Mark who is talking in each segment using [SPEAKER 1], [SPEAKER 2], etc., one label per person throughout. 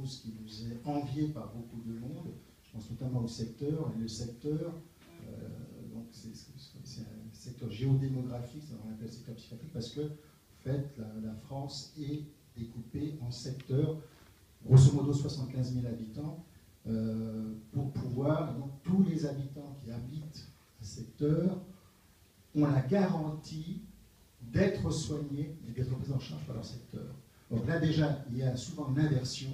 [SPEAKER 1] chose qui nous est envié par beaucoup de monde. Je pense notamment au secteur. Et le secteur, donc c'est un secteur géodémographique, on appelle le secteur psychiatrique, parce que en fait, la France est découpée en secteurs, grosso modo 75 000 habitants, pour pouvoir, donc tous les habitants qui habitent un secteur ont la garantie d'être soignés et d'être pris en charge par leur secteur. Donc là déjà, il y a souvent une inversion,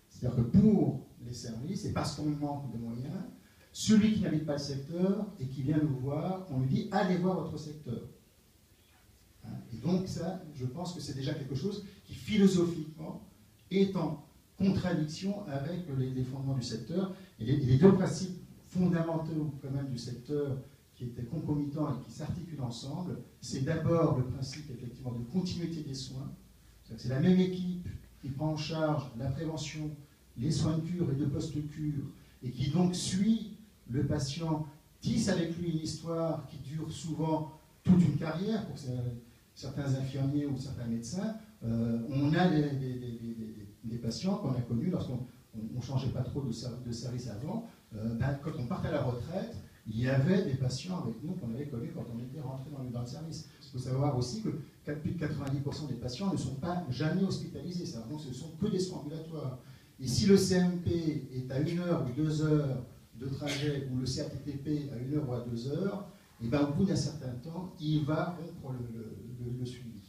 [SPEAKER 1] c'est-à-dire que pour les services, et parce qu'on manque de moyens, celui qui n'habite pas le secteur et qui vient nous voir, on lui dit « allez voir votre secteur ». Et donc ça, je pense que c'est déjà quelque chose qui philosophiquement est en contradiction avec les fondements du secteur. Et les deux principes fondamentaux quand même du secteur qui étaient concomitants et qui s'articulent ensemble, c'est d'abord le principe effectivement de continuité des soins. C'est la même équipe qui prend en charge la prévention, les soins de cure et de post-cure, et qui donc suit le patient, tisse avec lui une histoire qui dure souvent toute une carrière pour certains infirmiers ou certains médecins. On a des patients qu'on a connus lorsqu'on ne changeait pas trop de service avant. Quand on partait à la retraite, il y avait des patients avec nous qu'on avait connus quand on était rentré dans le service. Il faut savoir aussi que plus de 90% des patients ne sont pas jamais hospitalisés. Donc ce ne sont que des soins ambulatoires. Et si le CMP est à 1 heure ou 2 heures de trajet, ou le CATTP à 1 heure ou à 2 heures, et ben, au bout d'un certain temps, il va rompre le suivi.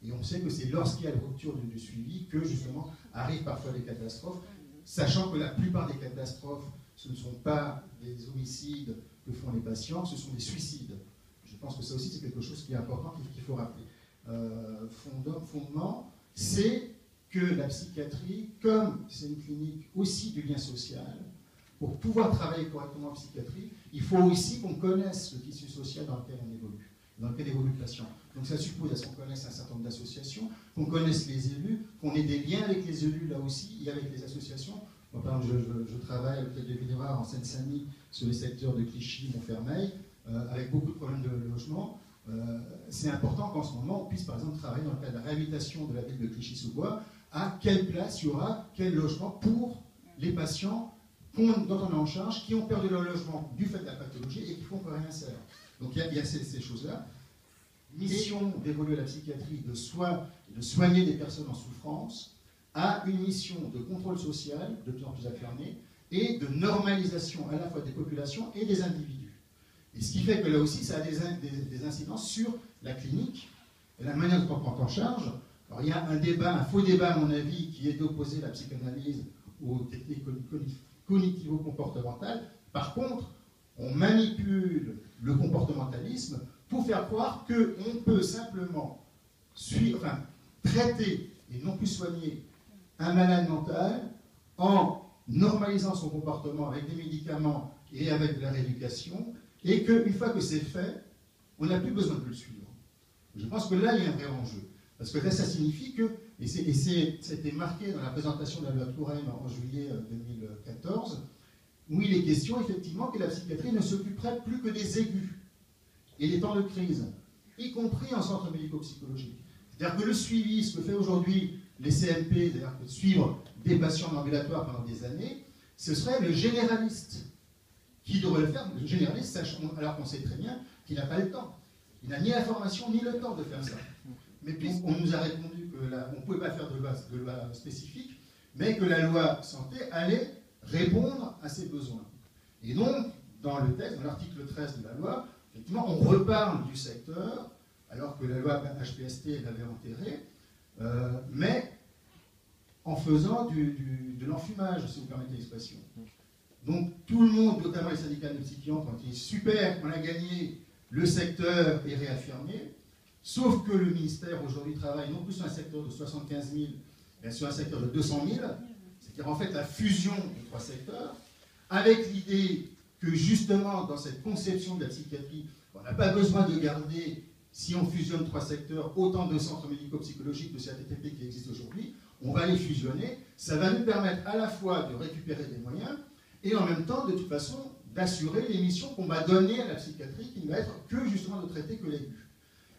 [SPEAKER 1] Et on sait que c'est lorsqu'il y a la rupture du suivi que justement arrivent parfois des catastrophes, sachant que la plupart des catastrophes, ce ne sont pas des homicides que font les patients, ce sont des suicides. Je pense que ça aussi c'est quelque chose qui est important, qu'il faut rappeler. Fondement, c'est que la psychiatrie, comme c'est une clinique aussi du lien social, pour pouvoir travailler correctement en psychiatrie, il faut aussi qu'on connaisse le tissu social dans lequel on évolue, dans lequel évolue le patient. Donc ça suppose qu'on connaisse un certain nombre d'associations, qu'on connaisse les élus, qu'on ait des liens avec les élus là aussi et avec les associations. Moi, par exemple, je travaille avec le Vénérar en Seine-Saint-Denis sur les secteurs de Clichy, Montfermeil, avec beaucoup de problèmes de logement. C'est important qu'en ce moment, on puisse par exemple travailler dans le cadre de la réhabilitation de la ville de Clichy-sous-Bois, à quelle place il y aura, quel logement pour les patients dont on est en charge, qui ont perdu leur logement du fait de la pathologie et qui font que rien ne sert. Donc il y a ces choses-là. Mission d'évoluer la psychiatrie, de soigner des personnes en souffrance, a une mission de contrôle social de plus en plus affirmée et de normalisation à la fois des populations et des individus. Et ce qui fait que là aussi, ça a des incidences sur la clinique et la manière dont on prend en charge. Alors il y a un faux débat à mon avis, qui est d'opposer la psychanalyse aux techniques cognitivo-comportementales. Par contre, on manipule le comportementalisme pour faire croire qu'on peut simplement traiter et non plus soigner un malade mental en normalisant son comportement avec des médicaments et avec de la rééducation, et qu'une fois que c'est fait, on n'a plus besoin de le suivre. Je pense que là, il y a un vrai enjeu. Parce que là, ça signifie que, et ça a été marqué dans la présentation de la loi Touraine en juillet 2014, où il est question effectivement que la psychiatrie ne s'occuperait plus que des aigus et des temps de crise, y compris en centre médico-psychologique. C'est-à-dire que le suivi, ce que fait aujourd'hui les CMP, c'est-à-dire que suivre des patients en ambulatoire pendant des années, ce serait le généraliste qui devrait le faire, le généraliste, alors qu'on sait très bien qu'il n'a pas le temps. Il n'a ni la formation ni le temps de faire ça. Mais puisqu'on nous a répondu qu'on ne pouvait pas faire de loi spécifique, mais que la loi santé allait répondre à ses besoins. Et donc, dans le texte, dans l'article 13 de la loi, effectivement, on reparle du secteur, alors que la loi HPST l'avait enterré, mais en faisant de l'enfumage, si vous permettez l'expression. Donc tout le monde, notamment les syndicats de psychiatres, ont dit super, on a gagné, le secteur est réaffirmé, sauf que le ministère aujourd'hui travaille non plus sur un secteur de 75 000, mais sur un secteur de 200 000, c'est-à-dire en fait la fusion des trois secteurs, avec l'idée que justement dans cette conception de la psychiatrie, on n'a pas besoin de garder, si on fusionne trois secteurs, autant de centres médico-psychologiques de CATTP qui existent aujourd'hui, on va les fusionner, ça va nous permettre à la fois de récupérer des moyens, et en même temps, de toute façon, d'assurer les missions qu'on va donner à la psychiatrie, qui ne va être que justement de traiter que l'aigu.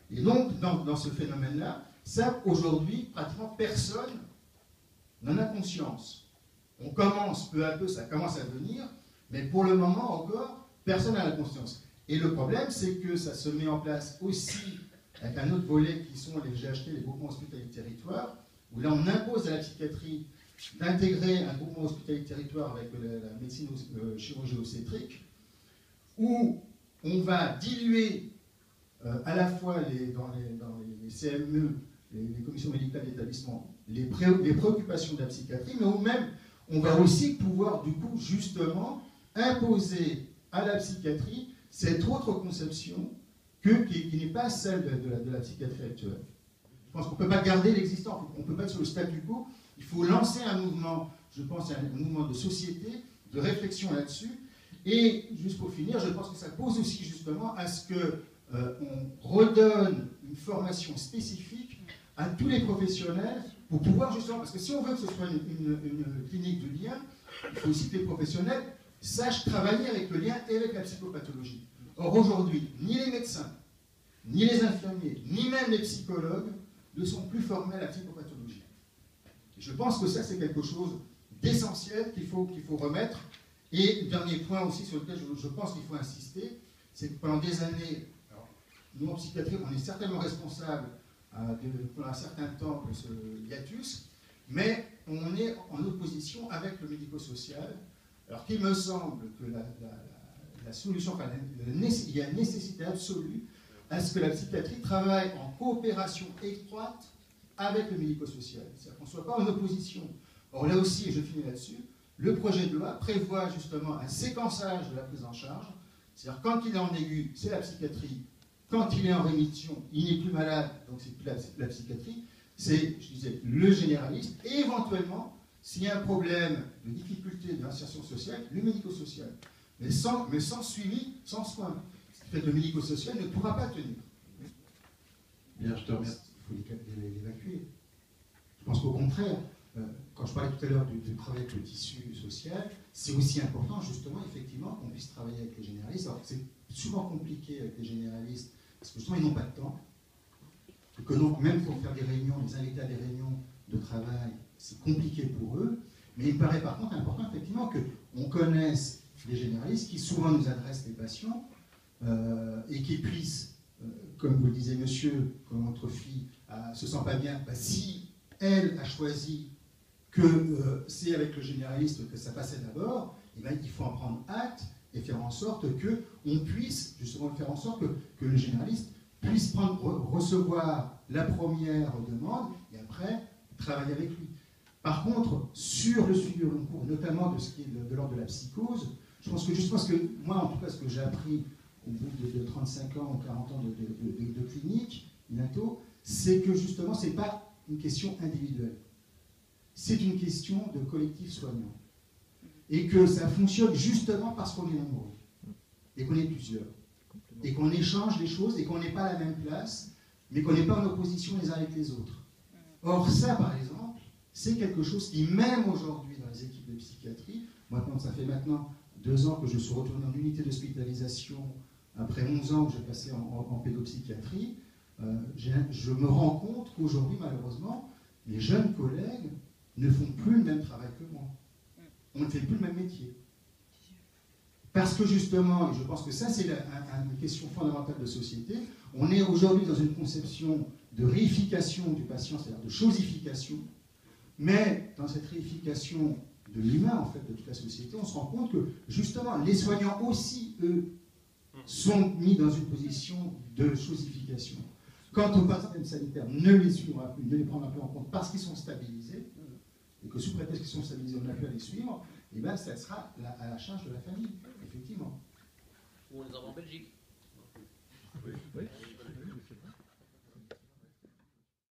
[SPEAKER 1] Et donc, dans ce phénomène-là, ça, aujourd'hui, pratiquement personne n'en a conscience. On commence peu à peu, ça commence à venir, mais pour le moment encore, personne n'a la conscience. Et le problème, c'est que ça se met en place aussi avec un autre volet qui sont les GHT, les groupements hospitaliers de territoire, où là on impose à la psychiatrie d'intégrer un groupement hospitalier de territoire avec la médecine chirurgie obstétrique, où on va diluer à la fois dans les CME, les commissions médicales d'établissement, les préoccupations de la psychiatrie, mais où même on va aussi pouvoir du coup justement imposer à la psychiatrie cette autre conception qui n'est pas celle de la psychiatrie actuelle. Je pense qu'on ne peut pas garder l'existant, on ne peut pas être sur le statu quo, il faut lancer un mouvement, je pense, un mouvement de société, de réflexion là-dessus, et juste pour finir, je pense que ça pose aussi justement à ce qu'on redonne une formation spécifique à tous les professionnels pour pouvoir justement, parce que si on veut que ce soit une clinique de lien, il faut aussi que les professionnels sachent travailler avec le lien et avec la psychopathologie. Or aujourd'hui, ni les médecins, ni les infirmiers, ni même les psychologues ne sont plus formés à la psychopathologie. Et je pense que ça, c'est quelque chose d'essentiel qu'il faut remettre. Et le dernier point aussi sur lequel je pense qu'il faut insister, c'est que pendant des années, alors, nous en psychiatrie, on est certainement responsable pendant un certain temps de ce hiatus, mais on est en opposition avec le médico-social. Alors qu'il me semble que la solution, enfin, il y a une nécessité absolue à ce que la psychiatrie travaille en coopération étroite avec le médico-social. C'est-à-dire qu'on ne soit pas en opposition. Or là aussi, et je finis là-dessus, le projet de loi prévoit justement un séquençage de la prise en charge. C'est-à-dire quand il est en aigu, c'est la psychiatrie. Quand il est en rémission, il n'est plus malade, donc c'est plus la psychiatrie. C'est, je disais, le généraliste. Et éventuellement, s'il y a un problème de difficulté de l'insertion sociale, le médico-social. Mais sans suivi, sans soin. Ce qui fait que le médico-social ne pourra pas tenir.
[SPEAKER 2] Bien, je te remercie.
[SPEAKER 1] Il faut l'évacuer. Je pense qu'au contraire, quand je parlais tout à l'heure du travail avec le tissu social, c'est aussi important, justement, effectivement, qu'on puisse travailler avec les généralistes. Alors, c'est souvent compliqué avec les généralistes, parce que justement, ils n'ont pas de temps. Que donc, même pour faire des réunions, les inviter à des réunions de travail, c'est compliqué pour eux. Mais il me paraît par contre important, effectivement, qu'on connaisse les généralistes qui souvent nous adressent les patients et qui puissent, comme vous le disiez, monsieur, comme votre fille se sent pas bien, si elle a choisi que c'est avec le généraliste que ça passait d'abord, eh bien, il faut en prendre acte et faire en sorte qu'on puisse justement faire en sorte que le généraliste puisse recevoir la première demande et après travailler avec lui. Par contre, sur le suivi au long cours, notamment de ce qui est de l'ordre de la psychose, je pense que justement, moi en tout cas, ce que j'ai appris au bout de 35 ans ou 40 ans de clinique, bientôt, c'est que justement, ce n'est pas une question individuelle. C'est une question de collectif soignant. Et que ça fonctionne justement parce qu'on est nombreux. Et qu'on est plusieurs. Et qu'on échange les choses et qu'on n'est pas à la même place, mais qu'on n'est pas en opposition les uns avec les autres. Or, ça, par exemple, c'est quelque chose qui, même aujourd'hui, dans les équipes de psychiatrie, ça fait maintenant 2 ans que je suis retourné en unité d'hospitalisation, après 11 ans que j'ai passé en pédopsychiatrie, je me rends compte qu'aujourd'hui, malheureusement, les jeunes collègues ne font plus le même travail que moi. On ne fait plus le même métier. Parce que justement, et je pense que ça c'est une question fondamentale de société, on est aujourd'hui dans une conception de réification du patient, c'est-à-dire de chosification, mais dans cette réification de l'humain, en fait, de toute la société, on se rend compte que justement, les soignants aussi, eux, sont mis dans une position de chosification. Quant au système sanitaire, ne les suivra plus, ne les prendra plus en compte parce qu'ils sont stabilisés, et que sous prétexte qu'ils sont stabilisés, on n'a plus à les suivre, et bien ça sera à la charge de la famille, effectivement.